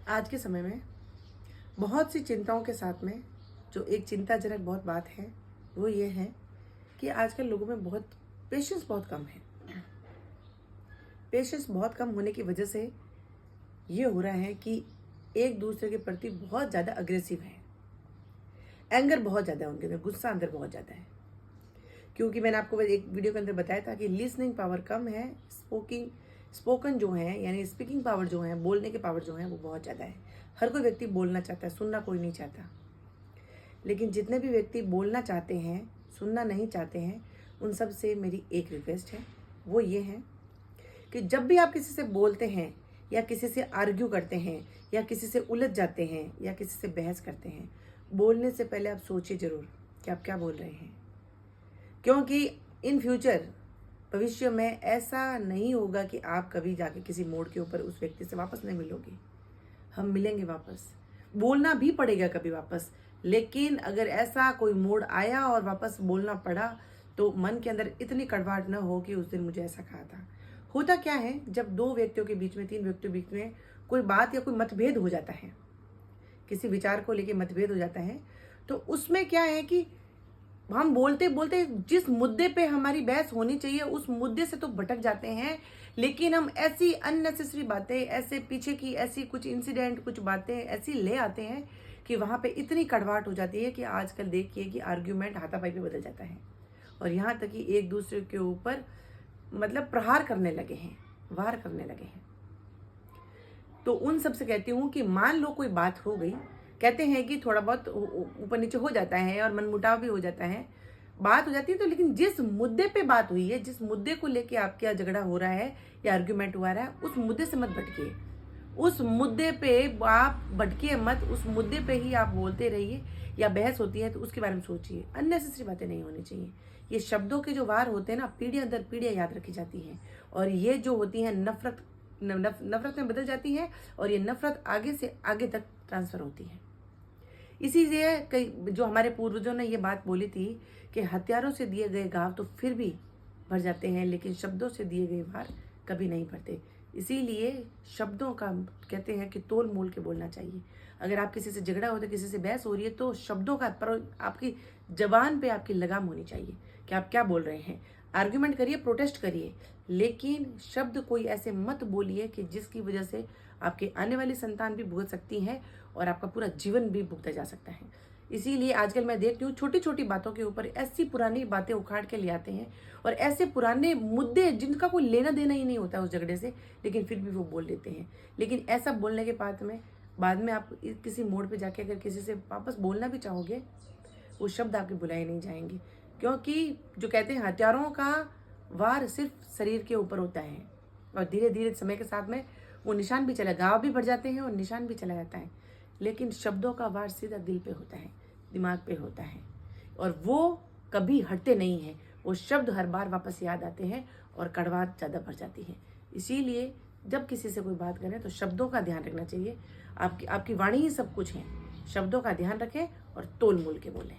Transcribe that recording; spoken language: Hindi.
आज के समय में बहुत सी चिंताओं के साथ में जो एक चिंताजनक बहुत बात है वो ये है कि आजकल लोगों में पेशेंस बहुत कम है। पेशेंस बहुत कम होने की वजह से ये हो रहा है कि एक दूसरे के प्रति बहुत ज़्यादा अग्रेसिव है। एंगर बहुत ज़्यादा है उनके अंदर, गुस्सा अंदर बहुत ज़्यादा है। क्योंकि मैंने आपको एक वीडियो के अंदर बताया था कि लिसनिंग पावर कम है, स्पोकन जो है यानी स्पीकिंग पावर जो है, बोलने के पावर जो है वो बहुत ज़्यादा है। हर कोई व्यक्ति बोलना चाहता है, सुनना कोई नहीं चाहता। लेकिन जितने भी व्यक्ति बोलना चाहते हैं, सुनना नहीं चाहते हैं, उन सब से मेरी एक रिक्वेस्ट है, वो ये है कि जब भी आप किसी से बोलते हैं या किसी से आर्ग्यू करते हैं या किसी से उलझ जाते हैं या किसी से बहस करते हैं, बोलने से पहले आप सोचिए ज़रूर कि आप क्या बोल रहे हैं। क्योंकि इन फ्यूचर भविष्य में ऐसा नहीं होगा कि आप कभी जाके किसी मोड़ के ऊपर उस व्यक्ति से वापस नहीं मिलोगे। हम मिलेंगे वापस, बोलना भी पड़ेगा कभी वापस। लेकिन अगर ऐसा कोई मोड़ आया और वापस बोलना पड़ा तो मन के अंदर इतनी कड़वाहट न हो कि उस दिन मुझे ऐसा कहा था। होता क्या है, जब दो व्यक्तियों के बीच में, तीन व्यक्तियों के बीच में कोई बात या कोई मतभेद हो जाता है, किसी विचार को लेके मतभेद हो जाता है, तो उसमें क्या है कि हम बोलते बोलते जिस मुद्दे पे हमारी बहस होनी चाहिए उस मुद्दे से तो भटक जाते हैं। लेकिन हम ऐसी अननेसेसरी बातें, ऐसे पीछे की ऐसी कुछ इंसिडेंट, कुछ बातें ऐसी ले आते हैं कि वहाँ पे इतनी कड़वाहट हो जाती है कि आजकल देखिए कि आर्ग्यूमेंट हाथापाई पे बदल जाता है और यहाँ तक कि एक दूसरे के ऊपर मतलब प्रहार करने लगे हैं, वार करने लगे हैं। तो उन सब से कहती हूँ कि मान लो कोई बात हो गई, कहते हैं कि थोड़ा बहुत ऊपर नीचे हो जाता है और मनमुटाव भी हो जाता है, बात हो जाती है, तो लेकिन जिस मुद्दे पे बात हुई है, जिस मुद्दे को लेके आपका झगड़ा हो रहा है या आर्ग्यूमेंट हुआ रहा है, उस मुद्दे से मत भटकिए। उस मुद्दे पे आप भटकिए मत, उस मुद्दे पे ही आप बोलते रहिए। या बहस होती है तो उसके बारे में सोचिए, अननेसेसरी बातें नहीं होनी चाहिए। ये शब्दों के जो वार होते हैं ना, पीढ़ियां दर पीढ़ियां याद रखी जाती हैं और ये जो होती हैं नफरत में बदल जाती है और ये नफरत आगे से आगे तक ट्रांसफर होती है। इसीलिए कई जो हमारे पूर्वजों ने ये बात बोली थी कि हथियारों से दिए गए घाव तो फिर भी भर जाते हैं, लेकिन शब्दों से दिए गए वार कभी नहीं भरते। इसीलिए शब्दों का कहते हैं कि तोल मोल के बोलना चाहिए। अगर आप किसी से झगड़ा हो, तो किसी से बहस हो रही है, तो शब्दों का पर आपकी जबान पे आपकी लगाम होनी चाहिए कि आप क्या बोल रहे हैं। आर्ग्यूमेंट करिए, प्रोटेस्ट करिए, लेकिन शब्द कोई ऐसे मत बोलिए कि जिसकी वजह से आपके आने वाली संतान भी भुगत सकती है और आपका पूरा जीवन भी भुगता जा सकता है। इसीलिए आजकल मैं देखती हूँ छोटी छोटी बातों के ऊपर ऐसी पुरानी बातें उखाड़ के ले आते हैं और ऐसे पुराने मुद्दे जिनका कोई लेना देना ही नहीं होता उस झगड़े से, लेकिन फिर भी वो बोल देते हैं। लेकिन ऐसा बोलने के बाद में आप किसी मोड़ पे जाके अगर किसी से वापस बोलना भी चाहोगे, वो शब्द आपके बुलाए नहीं जाएंगे। क्योंकि जो कहते हैं हथियारों का वार सिर्फ शरीर के ऊपर होता है और धीरे धीरे समय के साथ में वो निशान भी चला, घाव भी भर जाते हैं और निशान भी चला जाता है। लेकिन शब्दों का वार सीधा दिल पे होता है, दिमाग पे होता है और वो कभी हटते नहीं हैं। वो शब्द हर बार वापस याद आते हैं और कड़वाहट ज़्यादा भर जाती है। इसीलिए जब किसी से कोई बात करें तो शब्दों का ध्यान रखना चाहिए। आपकी वाणी ही सब कुछ है। शब्दों का ध्यान रखें और तोल मोल के बोलें।